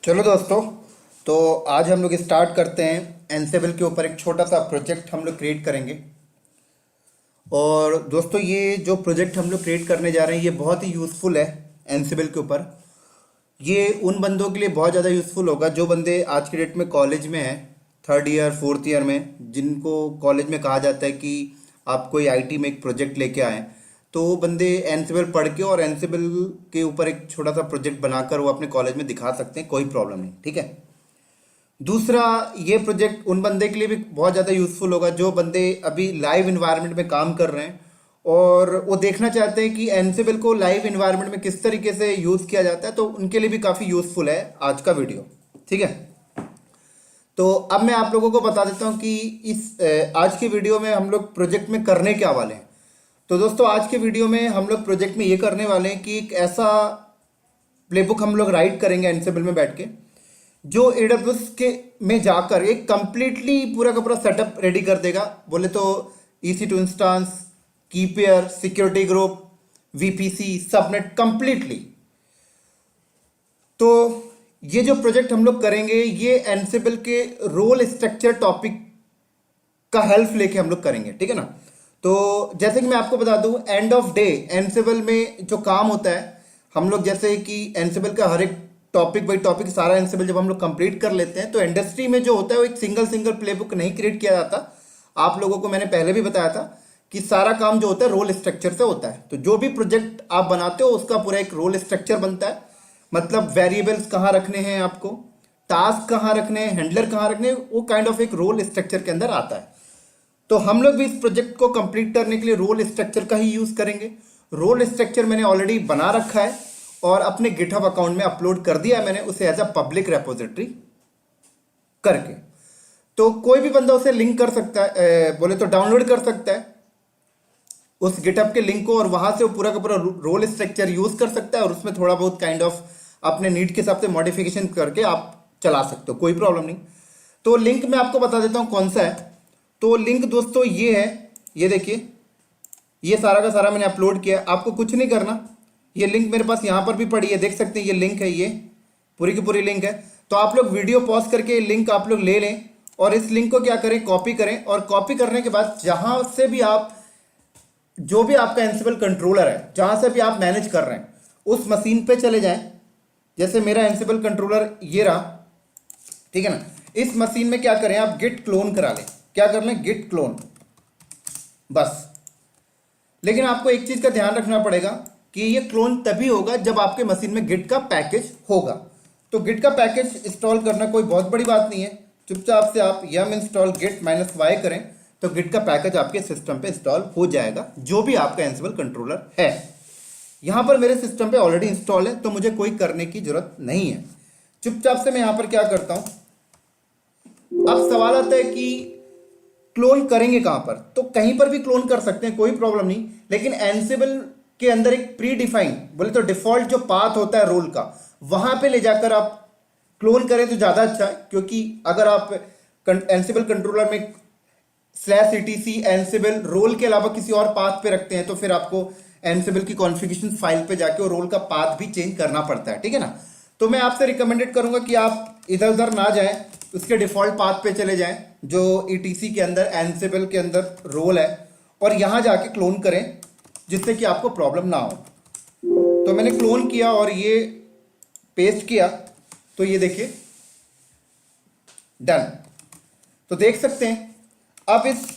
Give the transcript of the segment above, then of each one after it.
चलो दोस्तों, तो आज हम लोग स्टार्ट करते हैं। एनसेबल के ऊपर एक छोटा सा प्रोजेक्ट हम लोग क्रिएट करेंगे। और दोस्तों, ये जो प्रोजेक्ट हम लोग क्रिएट करने जा रहे हैं ये बहुत ही यूज़फुल है। एनसेबल के ऊपर ये उन बंदों के लिए बहुत ज़्यादा यूज़फुल होगा जो बंदे आज के डेट में कॉलेज में हैं, थर्ड ईयर फोर्थ ईयर में, जिनको कॉलेज में कहा जाता है कि आप कोई आईटी में एक प्रोजेक्ट लेके आएँ। तो वो बंदे एनसेबल पढ़ के और एनसेबल के ऊपर एक छोटा सा प्रोजेक्ट बनाकर वो अपने कॉलेज में दिखा सकते हैं, कोई प्रॉब्लम नहीं, ठीक है। दूसरा, ये प्रोजेक्ट उन बंदे के लिए भी बहुत ज़्यादा यूज़फुल होगा जो बंदे अभी लाइव इन्वायरमेंट में काम कर रहे हैं और वो देखना चाहते हैं कि एनसेबल को लाइव इन्वायरमेंट में किस तरीके से यूज़ किया जाता है। तो उनके लिए भी काफ़ी यूज़फुल है आज का वीडियो, ठीक है। तो अब मैं आप लोगों को बता देता हूँ कि आज के वीडियो में हम लोग प्रोजेक्ट में करने क्या वाले हैं। तो दोस्तों, आज के वीडियो में हम लोग प्रोजेक्ट में ये करने वाले हैं कि एक ऐसा प्लेबुक हम लोग राइट करेंगे एनसेबल में बैठ के, जो एडब्ल्यूएस के में जाकर एक कंप्लीटली पूरा का पूरा सेटअप रेडी कर देगा। बोले तो EC2 इंस्टांस, की pair, security group, VPC, subnet completely. तो ये जो प्रोजेक्ट हम लोग करेंगे ये एनसेबल के रोल स्ट्रक्चर टॉपिक का हेल्प लेके हम लोग करेंगे, ठीक है ना। तो जैसे कि मैं आपको बता दूं, एंड ऑफ डे एनसेबल में जो काम होता है, हम लोग जैसे कि एनसेबल का हर एक टॉपिक बाई टॉपिक सारा एनसेबल जब हम लोग कंप्लीट कर लेते हैं तो इंडस्ट्री में जो होता है वो एक सिंगल सिंगल प्लेबुक नहीं क्रिएट किया जाता। आप लोगों को मैंने पहले भी बताया था कि सारा काम जो होता है रोल स्ट्रक्चर से होता है। तो जो भी प्रोजेक्ट आप बनाते हो उसका पूरा एक रोल स्ट्रक्चर बनता है। मतलब वेरिएबल्स कहाँ रखने हैं आपको, टास्क कहाँ रखने हैं, हैंडलर कहाँ रखने हैं, वो काइंड ऑफ एक रोल स्ट्रक्चर के अंदर आता है। तो हम लोग भी इस प्रोजेक्ट को कंप्लीट करने के लिए रोल स्ट्रक्चर का ही यूज करेंगे। रोल स्ट्रक्चर मैंने ऑलरेडी बना रखा है और अपने गिटहब अकाउंट में अपलोड कर दिया है मैंने उसे एज अ पब्लिक रेपोजिटरी करके। तो कोई भी बंदा उसे लिंक कर सकता है, बोले तो डाउनलोड कर सकता है उस गिटहब के लिंक को, और वहां से वो पूरा का पूरा रोल स्ट्रक्चर यूज कर सकता है और उसमें थोड़ा बहुत काइंड ऑफ अपने नीड के हिसाब से मॉडिफिकेशन करके आप चला सकते हो, कोई प्रॉब्लम नहीं। तो लिंक मैं आपको बता देता हूं कौन सा है। तो लिंक दोस्तों ये है, ये देखिए, ये सारा का सारा मैंने अपलोड किया। आपको कुछ नहीं करना, ये लिंक मेरे पास यहाँ पर भी पड़ी है, देख सकते हैं ये लिंक है, ये पूरी की पूरी लिंक है। तो आप लोग वीडियो पॉज करके लिंक आप लोग ले लें और इस लिंक को क्या करें, कॉपी करें। और कॉपी करने के बाद जहां से भी आप, जो भी आपका एनसेबल कंट्रोलर है, जहां से भी आप मैनेज कर रहे हैं उस मशीन पे चले जाएं। जैसे मेरा एनसेबल कंट्रोलर ये रहा, ठीक है ना। इस मशीन में क्या करें, आप गिट क्लोन करा लें। क्या कर लें, गिट क्लोन, बस। लेकिन आपको एक चीज का ध्यान रखना पड़ेगा कि ये क्लोन तभी होगा जब आपके मशीन में गिट का पैकेज होगा। तो गिट का पैकेज इंस्टॉल करना कोई बहुत बड़ी बात नहीं है। चुपचाप से आप yum इंस्टॉल git -y करें तो गिट का पैकेज आपके सिस्टम पे इंस्टॉल हो जाएगा, जो भी आपका एनसेबल कंट्रोलर है। यहां पर मेरे सिस्टम पे ऑलरेडी इंस्टॉल है तो मुझे कोई करने की जरूरत नहीं है। चुपचाप से मैं यहां पर क्या करता हूं। अब सवाल आता है कि क्लोन करेंगे कहां पर। तो कहीं पर भी क्लोन कर सकते हैं, कोई प्रॉब्लम नहीं। लेकिन एनसेबल के अंदर एक प्री डिफाइंड, बोले तो डिफॉल्ट जो पाथ होता है रोल का, वहां पे ले जाकर आप क्लोन करें तो ज्यादा अच्छा है। क्योंकि अगर आप एनसेबल कंट्रोलर में /etc एनसेबल रोल के अलावा किसी और पाथ पे रखते हैं तो फिर आपको एनसेबल की कॉन्फ़िगरेशन फाइल पे जाके और रोल का पाथ भी चेंज करना पड़ता है, ठीक है ना। तो मैं आपसे रिकमेंडेड करूंगा कि आप इधर उधर ना जाएं, उसके डिफॉल्ट पाथ पे चले जाएं जो ETC के अंदर, एनसेबल के अंदर रोल है, और यहां जाके क्लोन करें जिससे कि आपको प्रॉब्लम ना हो। तो मैंने क्लोन किया और ये पेस्ट किया, तो ये देखिए डन। तो देख सकते हैं आप इस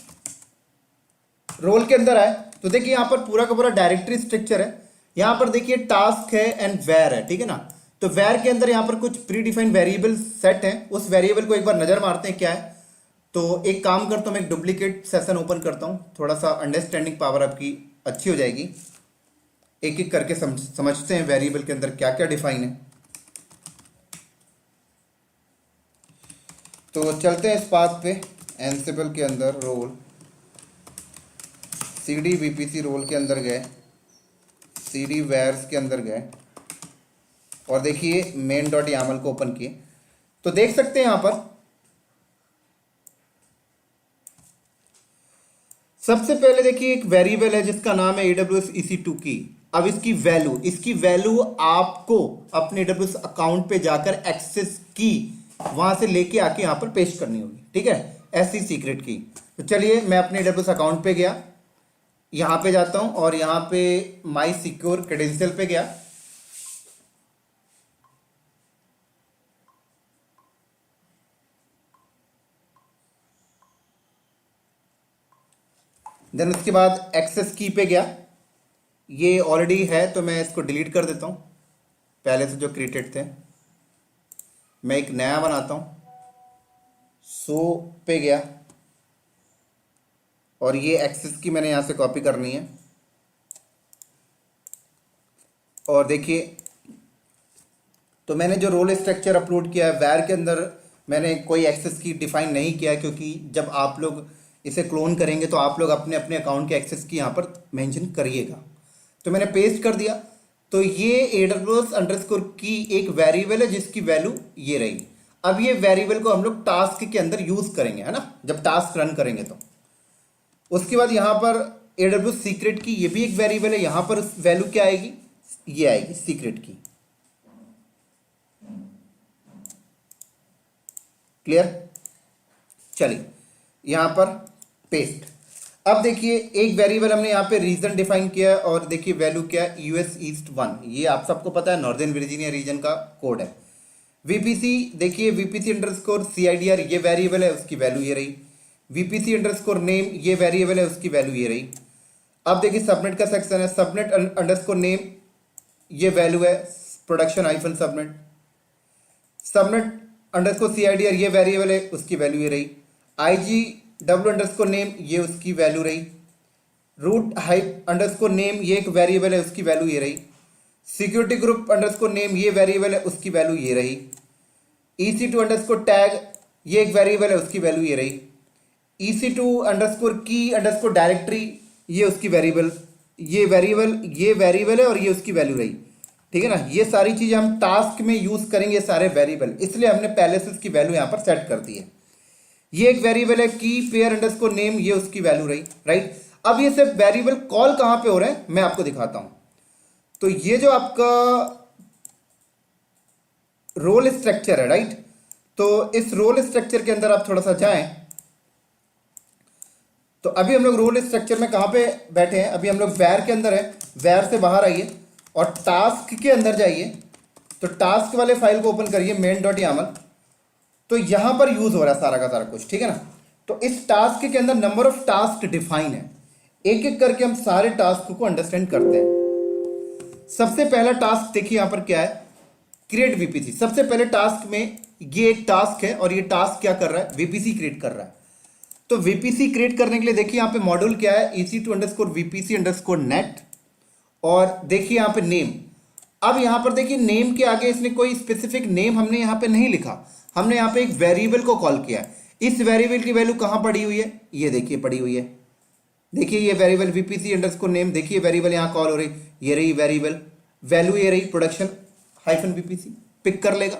रोल के अंदर आए तो देखिए यहां पर पूरा का पूरा डायरेक्टरी स्ट्रक्चर है। यहां पर देखिए टास्क है एंड वेर है, ठीक है ना। तो वेर के अंदर यहां पर कुछ प्री डिफाइंड वेरिएबल सेट है। उस वेरिएबल को एक बार नजर मारते हैं क्या है। तो एक काम करता हूं, मैं एक डुप्लीकेट सेशन ओपन करता हूं, थोड़ा सा अंडरस्टैंडिंग पावर आपकी अच्छी हो जाएगी। एक एक करके समझते हैं वेरिएबल के अंदर क्या क्या डिफाइन है। तो चलते हैं इस पाथ पे। एनसेबल के अंदर रोल CD VPC रोल के अंदर गए, CD वेयर्स के अंदर गए और देखिए main.yaml को ओपन किए। तो देख सकते हैं यहां पर सबसे पहले देखिए एक वेरिएबल है जिसका नाम है AWS EC2 की। अब इसकी वैल्यू आपको अपने AWS अकाउंट पे जाकर एक्सेस की वहां से लेके आके यहां पर पेस्ट करनी होगी, ठीक है, ऐसी सीक्रेट की। तो चलिए मैं अपने AWS अकाउंट पे गया, यहां पे जाता हूं और यहां पे माई सिक्योर क्रेडेंशियल पे गया। देन उसके बाद एक्सेस की पे गया, ये ऑलरेडी है तो मैं इसको डिलीट कर देता हूं, पहले से जो क्रिएटेड थे। मैं एक नया बनाता हूं, सो पे गया और ये एक्सेस की मैंने यहां से कॉपी करनी है। और देखिए, तो मैंने जो रोल स्ट्रक्चर अपलोड किया है वैर के अंदर मैंने कोई एक्सेस की डिफाइन नहीं किया, क्योंकि जब आप लोग इसे क्लोन करेंगे तो आप लोग अपने अपने अकाउंट के एक्सेस की यहाँ पर मेंशन करिएगा। तो मैंने पेस्ट कर दिया। तो ये AWS_ की एक वेरिएबल है जिसकी वैल्यू ये रही। अब ये वेरिएबल को हम लोग टास्क के अंदर यूज करेंगे, है ना, जब टास्क रन करेंगे तो। उसके बाद यहाँ पर AWS सीक्रेट की ये भी एक वेरिएबल है, यहाँ पर वैल्यू क्या आएगी, ये आएगी सीक्रेट की। क्लियर? चलिए यहां पर पेस्ट। अब देखिए एक वेरिएबल हमने यहां पे रीजन डिफाइन किया और देखिए वैल्यू क्या है, US ईस्ट 1, ये आप सबको पता है नॉर्दर्न वर्जीनिया रीजन का कोड है। VPC देखिए VPC_CIDR ये वेरिएबल है, उसकी वैल्यू ये रही। VPC_name ये वेरिएबल है, उसकी वैल्यू ये रही। अब देखिए सबनेट का सेक्शन है, subnet_name ये वैल्यू है, production-subnet। subnet_CIDR ये वेरिएबल है, उसकी वैल्यू ये रही। IG_name ये उसकी वैल्यू रही। root_name ये एक वेरिएबल है, उसकी वैल्यू ये रही। सिक्योरिटी group_name ये वेरिएबल है, उसकी वैल्यू ये रही। EC2_tag ये एक वेरिएबल है, उसकी वैल्यू ये रही। EC2_key_directory ये उसकी वेरिएबल है और ये उसकी वैल्यू रही, ठीक है ना। ये सारी चीजें हम टास्क में यूज करेंगे, सारे वेरिएबल, इसलिए हमने पहले से इसकी वैल्यू यहां पर सेट कर दी है। ये एक वेरिएबल है की पेयर_नेम ये उसकी वैल्यू रही, राइट। अब ये सब वेरिएबल कॉल कहां पे हो रहे हैं मैं आपको दिखाता हूं। तो ये जो आपका रोल स्ट्रक्चर है, राइट, तो इस रोल स्ट्रक्चर के अंदर आप थोड़ा सा जाएं। तो अभी हम लोग रोल स्ट्रक्चर में कहां पे बैठे हैं, अभी हम लोग वैर के अंदर है। वैर से बाहर आइए और टास्क के अंदर जाइए। तो टास्क वाले फाइल को ओपन करिए, main.yaml। तो यहां पर यूज हो रहा है सारा का सारा कुछ, ठीक है ना। तो इस टास्क के अंदर नंबर ऑफ टास्क डिफाइन है, एक एक करके हम सारे टास्क को अंडरस्टैंड करते हैं। सबसे पहला टास्क देखिए यहां पर क्या है, क्रिएट VPC। सबसे पहले टास्क में ये एक टास्क है और ये टास्क क्या कर रहा है, VPC क्रिएट कर रहा है। तो VPC क्रिएट करने के लिए देखिए यहां पे मॉड्यूल क्या है, EC2_VPC_net। और देखिए यहां पे नेम। अब यहां पर देखिए नेम के आगे इसने कोई स्पेसिफिक नेम हमने यहां पे नहीं लिखा, हमने यहां पे एक वेरिएबल को कॉल किया। इस वेरिएबल की वैल्यू कहां पड़ी हुई है, ये देखिए पड़ी हुई है। देखिए ये वेरिएबल VPC_name, देखिए वेरिएबल यहां कॉल हो रही, ये रही वेरिएबल, वैल्यू ये रही production-VPC, पिक कर लेगा।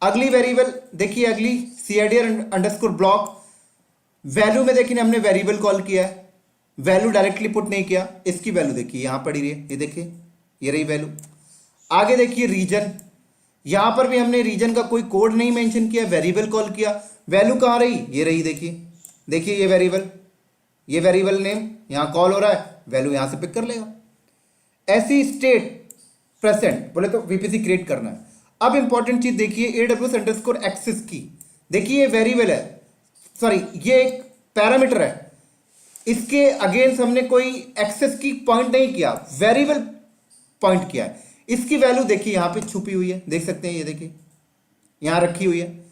अगली वेरिएबल देखिए, अगली CIDR_block, वैल्यू में देखिए हमने वेरिएबल कॉल किया है, वैल्यू डायरेक्टली पुट नहीं किया। इसकी वैल्यू देखिए यहां पड़ी रही है, ये देखिए ये रही वैल्यू। आगे देखिए रीजन, यहां पर भी हमने रीजन का कोई कोड नहीं मेंशन किया, वेरिएबल कॉल किया, वैल्यू कहां रही, ये रही। देखिए ये वेरिएबल नेम यहां कॉल हो रहा है, वैल्यू यहां से पिक कर लेगा। ऐसी स्टेट प्रेजेंट बोले तो VPC क्रिएट करना है। अब इंपॉर्टेंट चीज देखिए AWS_access की, देखिए ये वेरिएबल है, सॉरी ये एक पैरामीटर है, इसके अगेंस्ट हमने कोई एक्सेस की पॉइंट नहीं किया, वेरिएबल पॉइंट किया है। इसकी वैल्यू देखिए यहां पे छुपी हुई है, देख सकते हैं, ये देखिए यहां रखी हुई है।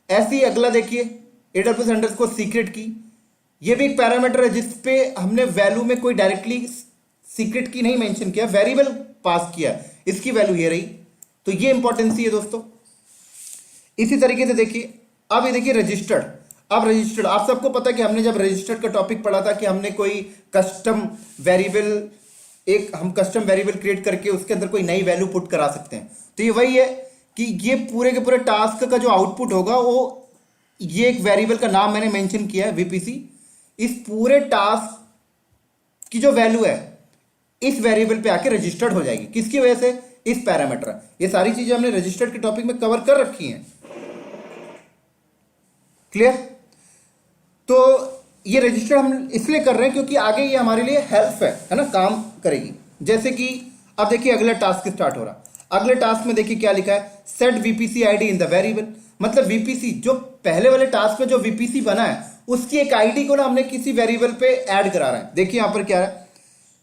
ऐसे ही अगला देखिए AWS_secret की, ये भी एक पैरामीटर है जिसपे हमने वैल्यू में कोई डायरेक्टली सीक्रेट की नहीं मेंशन किया, वेरिएबल पास किया, इसकी वैल्यू ये रही। तो ये इंपॉर्टेंसी है दोस्तों। इसी तरीके से देखिए, अब ये देखिए रजिस्टर्ड। अब रजिस्टर्ड, आप सबको पता है कि हमने जब रजिस्टर्ड का टॉपिक पढ़ा था कि हमने कोई कस्टम वेरिएबल क्रिएट करके उसके अंदर कोई नई वैल्यू पुट करा सकते हैं। तो ये वही है कि ये पूरे के पूरे टास्क का जो आउटपुट होगा वो, ये एक वेरिएबल का नाम मैंने मेंशन किया है VPC। इस पूरे टास्क की जो वैल्यू है इस वेरिएबल पे आके रजिस्टर्ड हो जाएगी। किसकी वजह से? इस पैरामीटर। ये सारी चीजें हमने रजिस्टर्ड के टॉपिक में कवर कर रखी हैं। क्लियर? तो ये रजिस्टर हम इसलिए कर रहे हैं क्योंकि आगे ये हमारे लिए हेल्प है ना, काम करेगी। जैसे कि अब देखिए अगला टास्क स्टार्ट हो रहा। अगले टास्क में देखिए क्या लिखा है, set VPC ID in the variable. मतलब वीपीसी जो पहले वाले टास्क में जो वीपीसी बना है उसकी एक आईडी को ना हमने किसी वेरिएबल पे ऐड करा रहे हैं। देखिए यहां पर क्या है,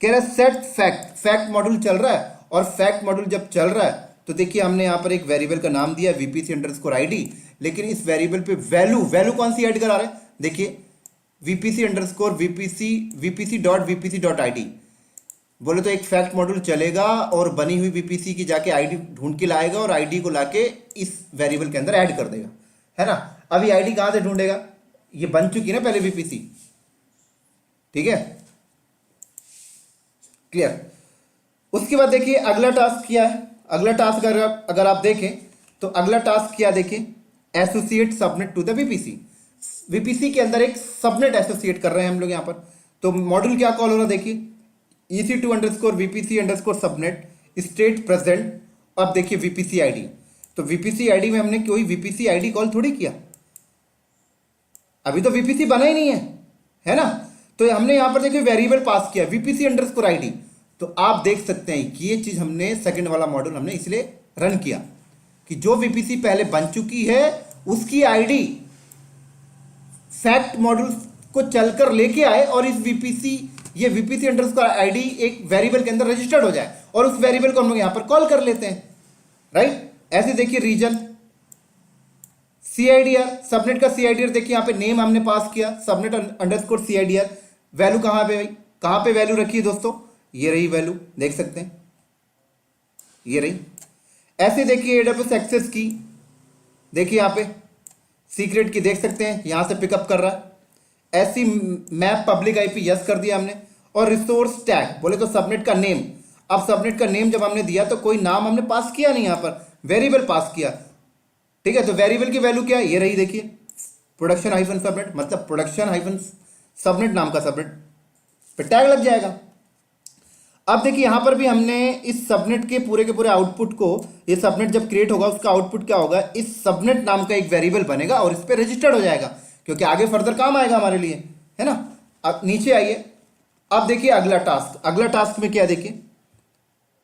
कह रहा है सेट फैक्ट। फैक्ट मॉड्यूल चल रहा है और फैक्ट मॉड्यूल जब चल रहा है तो देखिए हमने यहां पर एक वेरिएबल का नाम दिया वीपीसी अंडरस्कोर आईडी, लेकिन इस वेरिएबल पे वैल्यू कौन सी ऐड करा रहे हैं? देखिए VPC underscore VPC dot ID. बोले तो एक फैक्ट मॉड्यूल चलेगा और बनी हुई वीपीसी की जाके आईडी ढूंढ के लाएगा और आईडी को लाके इस वेरिएबल के अंदर ऐड कर देगा, है ना। अभी आईडी कहां से ढूंढेगा? ये बन चुकी है ना पहले वीपीसी, ठीक है, क्लियर। उसके बाद देखिए अगला टास्क क्या है। अगला टास्क अगर आप देखें तो अगला टास्क क्या, देखिए associate subnet to the VPC. VPC के अंदर एक सबनेट एसोसिएट कर रहे हैं हम लोग यहां पर। तो मॉड्यूल क्या कॉल हो रहा है, देखिए EC2 underscore VPC underscore subnet state present. अब देखिए VPC आईडी, तो VPC आईडी में हमने कोई VPC आईडी कॉल थोड़ी किया, अभी तो VPC बना ही नहीं है ना। तो हमने यहां पर देखिए वेरिएबल पास किया VPC अंडरस्कोर आईडी। तो आप देख सकते हैं कि ये चीज हमने सेकंड वाला मॉड्यूल हमने इसलिए रन किया कि जो VPC पहले बन चुकी है उसकी आईडी फैक्ट मॉड्यूल को चलकर लेके आए और इस ये VPC अंडरस्कोर आईडी एक वेरिएबल के अंदर रजिस्टर्ड हो जाए और उस वेरिएबल को हम लोग यहां पर कॉल कर लेते हैं, राइट। ऐसे देखिए रीजन CIDR, सबनेट का CIDR देखिए यहां पे नेम हमने पास किया सबनेट अंडरस्कोर CIDR। वैल्यू कहां पे भाई, कहां पे वैल्यू रखी है दोस्तों? ये रही वैल्यू, देख सकते हैं ये रही। ऐसे देखिए AWS एक्सेस की, देखिए यहां पे सीक्रेट की देख सकते हैं, यहां से पिकअप कर रहा है। ऐसी मैप पब्लिक आईपी यस कर दिया हमने। और रिसोर्स टैग बोले तो सबनेट का नेम। अब सबनेट का नेम जब हमने दिया तो कोई नाम हमने पास किया नहीं, यहां पर वेरिएबल पास किया, ठीक है। तो वेरिएबल की वैल्यू क्या है, ये रही देखिए प्रोडक्शन हाइफन सबनेट, मतलब प्रोडक्शन हाइफन सबनेट नाम का सबनेट पे टैग लग जाएगा। अब देखिए यहां पर भी हमने इस सबनेट के पूरे आउटपुट को, ये सबनेट जब क्रिएट होगा उसका आउटपुट क्या होगा, इस सबनेट नाम का एक वेरिएबल बनेगा और इस पर रजिस्टर्ड हो जाएगा क्योंकि आगे फर्दर काम आएगा हमारे लिए, है ना। अब नीचे आइए, अब देखिए अगला टास्क। अगला टास्क में क्या, देखिए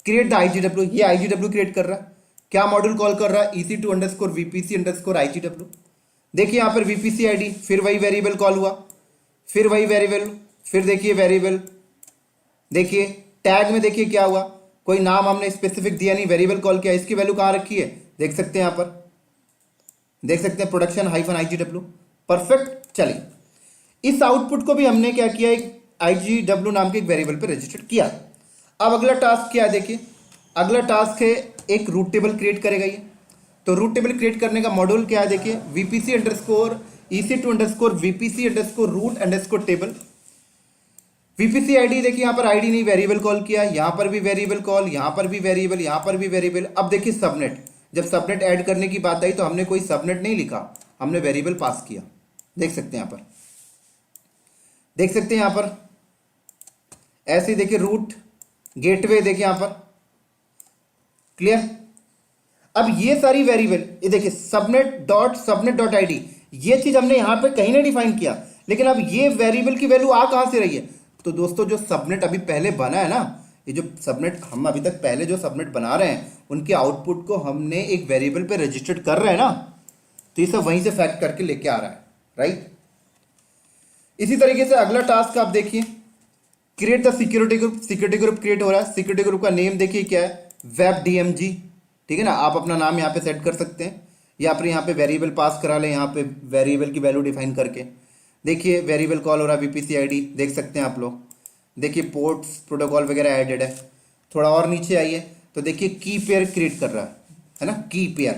क्रिएट द IGW। ये IGW क्रिएट कर रहा है। क्या मॉड्यूल कॉल कर रहा है? EC2 underscore VPC underscore IGW। देखिए यहां पर VPC आईडी, फिर वही वेरिएबल कॉल हुआ, फिर वही वेरिएबल, फिर देखिए वेरिएबल, देखिए टैग में देखिए क्या हुआ, कोई नाम हमने स्पेसिफिक दिया नहीं, वेरिएबल कॉल किया। इसकी वैल्यू कहां रखी है, देख सकते हैं यहां पर, देख सकते हैं प्रोडक्शन हाइफन IGW। परफेक्ट। चलिए इस आउटपुट को भी हमने क्या किया, एक IGW नाम के एक वेरिएबल पे रजिस्टर किया। अब अगला टास्क क्या है, देखिए अगला टास्क है एक रूट टेबल क्रिएट करेगा ये। तो रूट टेबल क्रिएट करने का मॉड्यूल क्या है, देखिए VPC underscore EC2 underscore VPC underscore route underscore table. VPC ID देखिए यहां पर आईडी नहीं, वेरिएबल कॉल किया, यहां पर भी वेरिएबल कॉल, यहां पर भी वेरिएबल, यहां पर भी वेरिएबल। अब देखिए सबनेट, जब सबनेट ऐड करने की बात आई तो हमने कोई सबनेट नहीं लिखा, हमने वेरिएबल पास किया। देख सकते हैं यहां पर, देख सकते हैं यहां पर ऐसे देखिए रूट गेटवे, देखिए यहां पर, क्लियर। अब ये सारी वेरिएबल, ये देखिए सबनेट डॉट आईडी, ये चीज हमने यहां पे कहीं नहीं डिफाइन किया, लेकिन अब ये वेरिएबल की वैल्यू आ कहां से रही है? तो दोस्तों जो सबनेट अभी पहले बना है ना, ये जो सबनेट हम अभी तक पहले जो सबनेट बना रहे हैं उनके आउटपुट को हमने एक वेरिएबल पे रजिस्टर्ड कर रहे हैं ना, तो ये सब वहीं से फैक्ट करके लेके आ रहा है, राइट। इसी तरीके से अगला टास्क आप देखिए, create the security group. Security group create हो रहा है। सिक्योरिटी ग्रुप का नेम देखिए क्या है, वेब DMG, ठीक है ना। आप अपना नाम यहाँ पे सेट कर सकते हैं या फिर यहाँ पे वेरिएबल पास करा लें, यहाँ पे वेरिएबल की वैल्यू डिफाइन करके। देखिए वेरिएबल कॉल हो रहा है VPC आईडी, देख सकते हैं आप लोग। देखिए पोर्ट्स प्रोटोकॉल वगैरह एडेड है। थोड़ा और नीचे आइए तो देखिए की पेयर क्रिएट कर रहा है ना, की पेयर।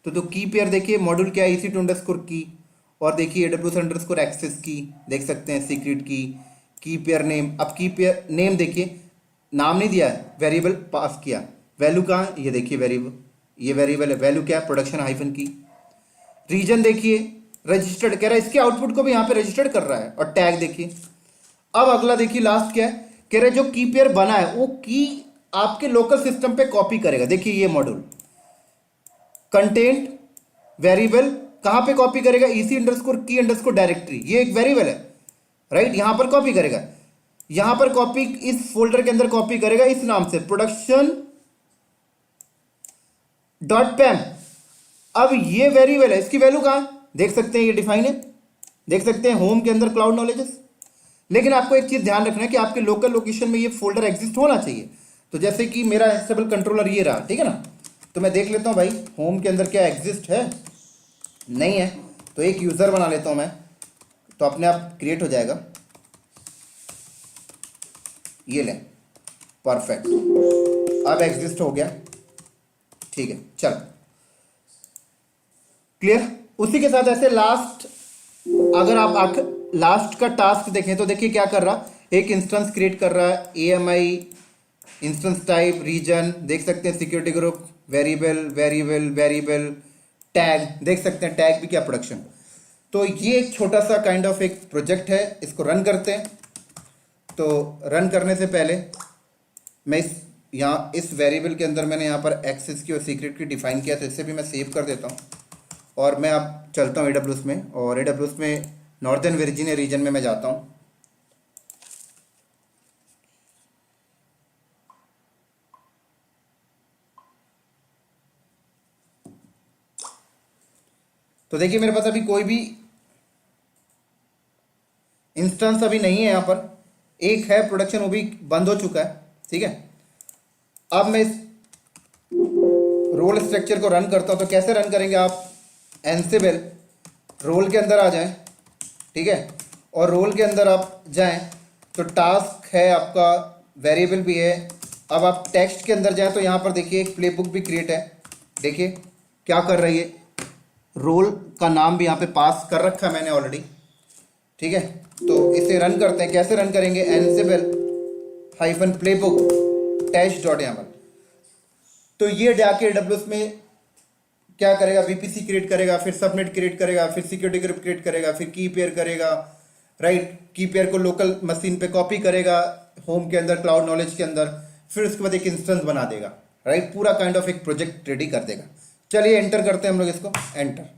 तो की पेयर देखिए मॉड्यूल क्या है, EC2 अंडरस्कोर की, और देखिए AWS अंडरस्कोर एक्सेस की, देख सकते हैं सीक्रेट की पेयर नेम। अब की पेयर नेम देखिए, नाम नहीं दिया है, वेरिएबल पास किया। वैल्यू कहाँ, ये देखिए वेरिएबल, ये वेरिएबल है, वैल्यू क्या है, प्रोडक्शन हाइफन की। रीजन देखिए रजिस्टर्ड कह रहा है, इसके आउटपुट को भी यहाँ पे रजिस्टर्ड कर रहा है। और टैग देखिए। अब अगला देखिए लास्ट क्या है, कह रहे जो की पेयर बना है वो की आपके लोकल सिस्टम पे कॉपी करेगा। देखिए ये मॉड्यूल कंटेंट वेरिएबल कहां पे कॉपी करेगा, ईसी अंडरस्कोर की अंडरस्कोर डायरेक्टरी, ये एक वेरिएबल है राइट, यहां पर कॉपी करेगा, यहां पर कॉपी इस फोल्डर के अंदर कॉपी करेगा इस नाम से प्रोडक्शन डॉट पैम। अब ये वेरिएबल है, इसकी वैल्यू कहां देख सकते हैं, ये डिफाइन है, देख सकते हैं होम के अंदर क्लाउड नॉलेजेस। लेकिन आपको एक चीज ध्यान रखना है कि आपके लोकल लोकेशन में ये फोल्डर एग्जिस्ट होना चाहिए। तो जैसे कि मेरा एंसिबल कंट्रोलर ये रहा, ठीक है ना, तो मैं देख लेता हूं भाई होम के अंदर क्या एग्जिस्ट है, नहीं है, तो एक यूजर बना लेता हूं मैं, तो अपने आप क्रिएट हो जाएगा। ये लें, परफेक्ट, अब एग्जिस्ट हो गया, ठीक है, चल क्लियर। उसी के साथ ऐसे लास्ट, अगर आप लास्ट का टास्क देखें तो देखिए क्या कर रहा, एक इंस्टेंस क्रिएट कर रहा है, एएमआई इंस्टेंस टाइप रीजन, देख सकते हैं security group, variable variable variable tag, देख सकते हैं टैग भी क्या प्रोडक्शन। तो ये एक छोटा सा काइंड ऑफ एक प्रोजेक्ट है, इसको रन करते हैं। तो रन करने से पहले मैं इस वेरिएबल के अंदर मैंने यहाँ पर एक्सेस की और सीक्रेट की डिफाइन किया, तो इससे भी मैं सेव कर देता हूँ और मैं अब चलता हूँ AWS में, और AWS में नॉर्दर्न वर्जीनिया रीजन में मैं जाता हूँ। तो देखिए मेरे पास अभी कोई भी इंस्टेंस अभी नहीं है, यहाँ पर एक है प्रोडक्शन, वो भी बंद हो चुका है, ठीक है। अब मैं इस रोल स्ट्रक्चर को रन करता हूँ, तो कैसे रन करेंगे आप, एंसिबल रोल के अंदर आ जाएं, ठीक है, और रोल के अंदर आप जाएं तो टास्क है आपका, वेरिएबल भी है। अब आप टेक्स्ट के अंदर जाएं तो यहाँ पर देखिए एक प्लेबुक भी क्रिएट है, देखिए क्या कर रही है, रोल का नाम भी यहाँ पे पास कर रखा है मैंने ऑलरेडी, ठीक है। तो इसे रन करते हैं, कैसे रन करेंगे, Ansible hyphen playbook test dot YAML। तो ये जाके AWS में क्या करेगा, VPC क्रिएट करेगा, फिर सबनेट क्रिएट करेगा, फिर सिक्योरिटी ग्रुप क्रिएट करेगा, फिर की पेयर करेगा राइट, की पेयर को लोकल मशीन पे कॉपी करेगा होम के अंदर क्लाउड नॉलेज के अंदर, फिर उसके बाद एक इंस्टेंस बना देगा राइट, पूरा काइंड ऑफ एक प्रोजेक्ट रेडी कर देगा। चलिए एंटर करते हैं हम लोग इसको, एंटर।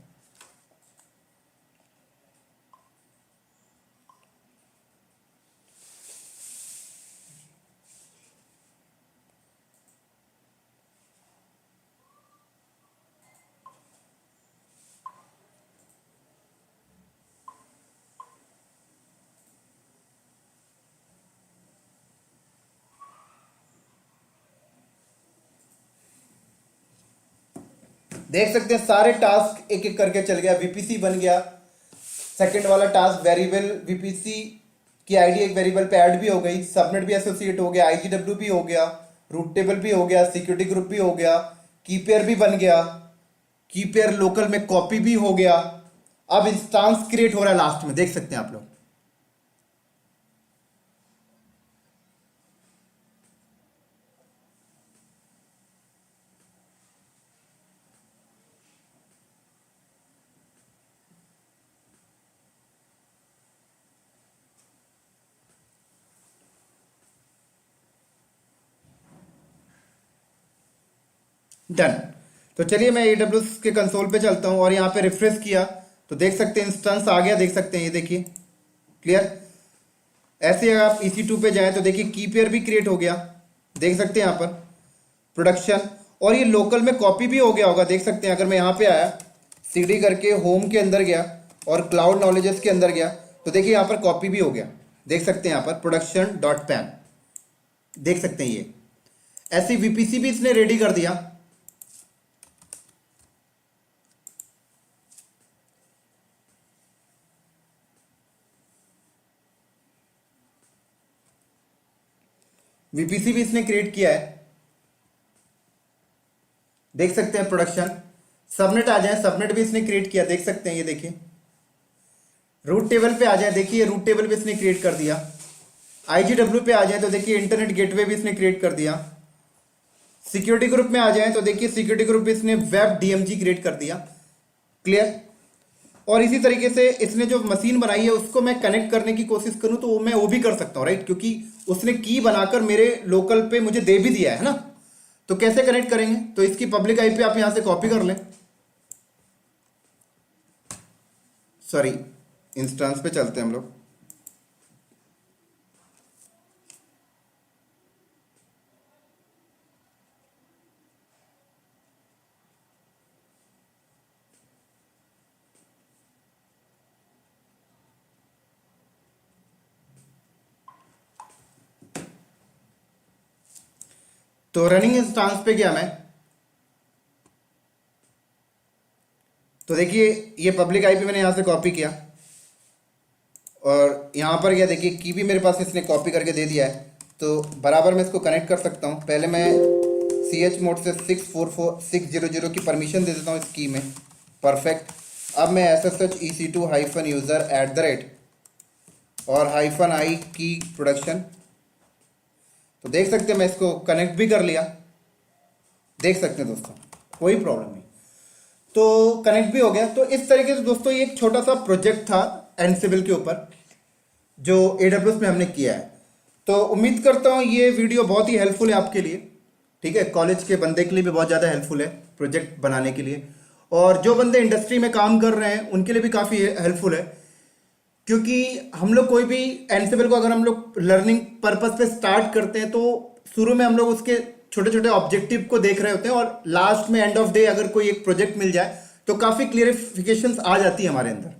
देख सकते हैं सारे टास्क एक एक करके चल गया, VPC बन गया, सेकंड वाला टास्क वेरिएबल VPC की आईडी एक वेरिएबल पे ऐड भी हो गई, सबनेट भी एसोसिएट हो गया, IGW भी हो गया, रूट टेबल भी हो गया, सिक्योरिटी ग्रुप भी हो गया, की पेयर भी बन गया, की पेयर लोकल में कॉपी भी हो गया। अब इंस्टांस क्रिएट हो रहा है लास्ट में, देख सकते हैं आप लोग, डन। तो चलिए मैं AWS के कंसोल पे चलता हूं और यहां पे रिफ्रेश किया तो देख सकते हैं इंस्टेंस आ गया, देख सकते हैं ये देखिए क्लियर। ऐसे अगर आप EC2 पे जाएं तो देखिए की पेयर भी क्रिएट हो गया, देख सकते हैं यहाँ पर प्रोडक्शन, और ये लोकल में कॉपी भी हो गया होगा, देख सकते हैं। अगर मैं यहाँ पे आया CD करके होम के अंदर गया और क्लाउड नॉलेजेस के अंदर गया तो देखिए यहाँ पर कॉपी भी हो गया, देख सकते हैं यहाँ पर प्रोडक्शन डॉट पैन, देख सकते हैं ये ऐसी VPC भी इसने रेडी कर दिया। VPC भी इसने क्रिएट किया है, देख सकते हैं प्रोडक्शन। सबनेट आ जाए, सबनेट भी इसने क्रिएट किया, देख सकते हैं ये देखिए। रूट टेबल पे आ जाए, देखिए रूट टेबल भी इसने क्रिएट कर दिया। IGW पे आ जाए तो देखिए इंटरनेट गेटवे भी इसने क्रिएट कर दिया। सिक्योरिटी ग्रुप में आ जाए तो देखिए सिक्योरिटी ग्रुप भी इसने वेब DMG क्रिएट कर दिया, क्लियर। और इसी तरीके से इसने जो मशीन बनाई है उसको मैं कनेक्ट करने की कोशिश करूं तो मैं वो भी कर सकता हूं, राइट, क्योंकि उसने की बनाकर मेरे लोकल पे मुझे दे भी दिया है ना। तो कैसे कनेक्ट करेंगे, तो इसकी पब्लिक आईपी आप यहां से कॉपी कर लें, सॉरी इंस्टेंस पे चलते हैं हम लोग। तो रनिंग इंस्टेंस पे गया मैं, तो देखिए ये पब्लिक आईपी मैंने यहां से कॉपी किया और यहां पर गया, देखिए की भी मेरे पास इसने कॉपी करके दे दिया है। तो बराबर मैं इसको कनेक्ट कर सकता हूं। पहले मैं CH मोड से 644600 की परमिशन दे देता हूं इस की में, परफेक्ट। अब मैं SSH EC2 -user@ और -i की प्रोडक्शन, तो देख सकते हैं मैं इसको कनेक्ट भी कर लिया, देख सकते हैं दोस्तों, कोई प्रॉब्लम नहीं। तो कनेक्ट भी हो गया। तो इस तरीके से दोस्तों ये एक छोटा सा प्रोजेक्ट था एनसिबल के ऊपर जो AWS में हमने किया है। तो उम्मीद करता हूँ ये वीडियो बहुत ही हेल्पफुल है आपके लिए, ठीक है, कॉलेज के बंदे के लिए भी बहुत ज़्यादा हेल्पफुल है प्रोजेक्ट बनाने के लिए, और जो बंदे इंडस्ट्री में काम कर रहे हैं उनके लिए भी काफ़ी हेल्पफुल है। क्योंकि हम लोग कोई भी एनसिबल को अगर हम लोग लर्निंग पर्पस पे स्टार्ट करते हैं तो शुरू में हम लोग उसके छोटे छोटे ऑब्जेक्टिव को देख रहे होते हैं और लास्ट में एंड ऑफ डे अगर कोई एक प्रोजेक्ट मिल जाए तो काफ़ी क्लियरिफिकेशंस आ जाती है हमारे अंदर।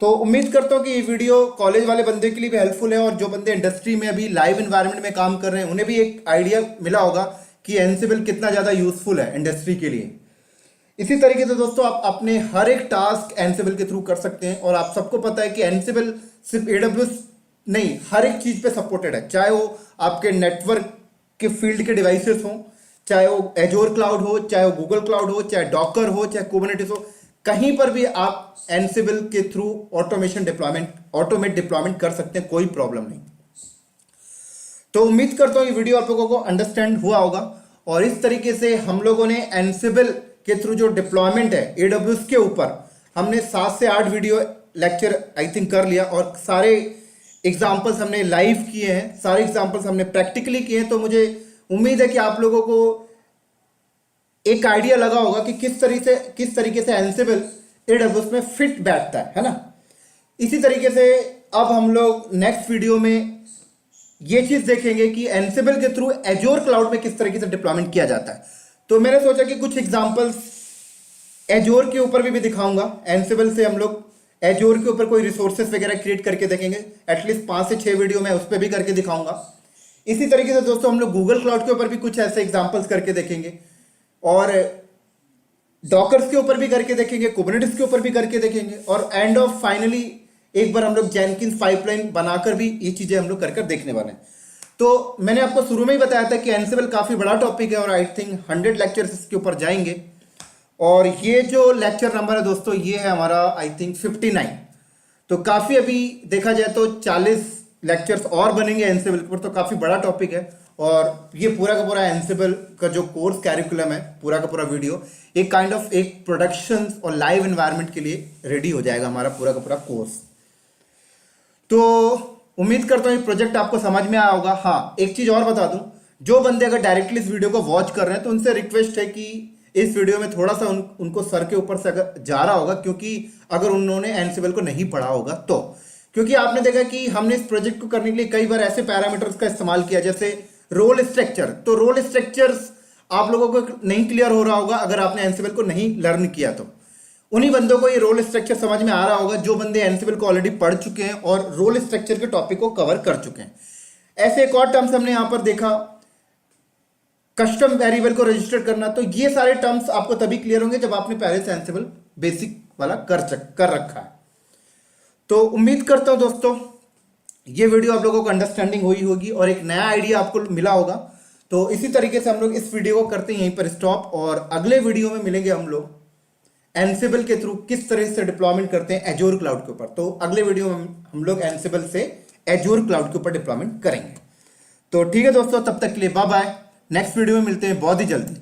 तो उम्मीद करता हूँ कि ये वीडियो कॉलेज वाले बंदे के लिए भी हेल्पफुल है, और जो बंदे इंडस्ट्री में अभी लाइव इन्वायरमेंट में काम कर रहे हैं उन्हें भी एक आइडिया मिला होगा कि एनसिबल कितना ज़्यादा यूजफुल है इंडस्ट्री के लिए। इसी तरीके से दोस्तों आप अपने हर एक टास्क एनसिबल के थ्रू कर सकते हैं, और आप सबको पता है कि एनसिबल सिर्फ AWS नहीं हर एक चीज पे सपोर्टेड है, चाहे वो आपके नेटवर्क के फील्ड के डिवाइसेस हो, चाहे वो एजोर क्लाउड हो, चाहे वो गूगल क्लाउड हो, चाहे डॉकर हो, चाहे कुबरनेटिस हो, कहीं पर भी आप एनसिबल के थ्रू ऑटोमेट डिप्लॉयमेंट कर सकते हैं, कोई प्रॉब्लम नहीं। तो उम्मीद करता हूं ये वीडियो आप लोगों को अंडरस्टैंड हुआ होगा, और इस तरीके से हम लोगों ने एनसिबल के थ्रू जो डिप्लॉयमेंट है AWS के ऊपर हमने 7 से 8 वीडियो लेक्चर आई थिंक कर लिया, और सारे एग्जांपल्स हमने लाइव किए हैं, सारे एग्जांपल्स हमने प्रैक्टिकली किए हैं। तो मुझे उम्मीद है कि आप लोगों को एक आइडिया लगा होगा कि किस तरीके से एनसिबल AWS में फिट बैठता है ना। इसी तरीके से अब हम लोग नेक्स्ट वीडियो में ये चीज देखेंगे कि एनसिबल के थ्रू एजोर क्लाउड में किस तरीके से डिप्लॉयमेंट किया जाता है। तो मैंने सोचा कि कुछ एग्जांपल्स एजोर के ऊपर भी दिखाऊंगा। एनसिबल से हम लोग एजोर के ऊपर कोई रिसोर्सेस वगैरह क्रिएट करके देखेंगे, एटलीस्ट 5 से 6 वीडियो मैं उस पर भी करके दिखाऊंगा। इसी तरीके से दोस्तों हम लोग गूगल क्लाउड के ऊपर भी कुछ ऐसे एग्जांपल्स करके देखेंगे, और डॉकर्स के ऊपर भी करके देखेंगे, कुबरनेटिस के ऊपर भी करके देखेंगे, और एंड ऑफ फाइनली एक बार हम लोग जेनकिंस पाइपलाइन बनाकर भी ये चीजें हम लोग कर देखने वाले हैं। तो मैंने आपको शुरू में ही बताया था कि एनसिबल काफी बड़ा टॉपिक है, और आई थिंक 100 लेक्चर्स इसके ऊपर जाएंगे, और ये जो लेक्चर नंबर है दोस्तों ये है हमारा आई थिंक 59। तो काफी अभी देखा जाए तो 40 लेक्चर्स और बनेंगे एनसिबल के ऊपर, तो काफी बड़ा टॉपिक है, और ये पूरा का पूरा एनसिबल का जो कोर्स कैरिकुलम है पूरा का पूरा वीडियो एक काइंड ऑफ एक प्रोडक्शन और लाइव एनवायरनमेंट के लिए रेडी हो जाएगा हमारा पूरा का पूरा कोर्स। तो उम्मीद करता हूँ ये प्रोजेक्ट आपको समझ में आया होगा। हाँ, एक चीज और बता दूं, जो बंदे अगर डायरेक्टली इस वीडियो को वॉच कर रहे हैं तो उनसे रिक्वेस्ट है कि इस वीडियो में थोड़ा सा उनको सर के ऊपर से अगर जा रहा होगा, क्योंकि अगर उन्होंने एनसिबल को नहीं पढ़ा होगा तो, क्योंकि आपने देखा कि हमने इस प्रोजेक्ट को करने के लिए कई बार ऐसे पैरामीटर्स का इस्तेमाल किया जैसे रोल स्ट्रक्चर। तो रोल स्ट्रक्चर्स आप लोगों को नहीं क्लियर हो रहा होगा अगर आपने एनसिबल को नहीं लर्न किया, तो उन्हीं बंदों को ये रोल स्ट्रक्चर समझ में आ रहा होगा जो बंदे एनसिबल को ऑलरेडी पढ़ चुके हैं और रोल स्ट्रक्चर के टॉपिक को कवर कर चुके हैं। ऐसे एक और टर्म्स हमने यहां पर देखा, कस्टम वेरिएबल को रजिस्टर करना। तो ये सारे टर्म्स आपको तभी क्लियर होंगे जब आपने पहले से एनसिबल बेसिक वाला कर रखा है। तो उम्मीद करता हूं दोस्तों ये वीडियो आप लोगों को अंडरस्टैंडिंग हुई होगी और एक नया आइडिया आपको मिला होगा। तो इसी तरीके से हम लोग इस वीडियो को करते हैं यहीं पर स्टॉप, और अगले वीडियो में मिलेंगे हम लोग एनसिबल के थ्रू किस तरह से डिप्लॉयमेंट करते हैं एजोर क्लाउड के ऊपर। तो अगले वीडियो में हम लोग एनसिबल से एजोर क्लाउड के ऊपर डिप्लॉयमेंट करेंगे। तो ठीक है दोस्तों, तब तक के लिए बाय बाय। नेक्स्ट वीडियो में मिलते हैं बहुत ही जल्दी।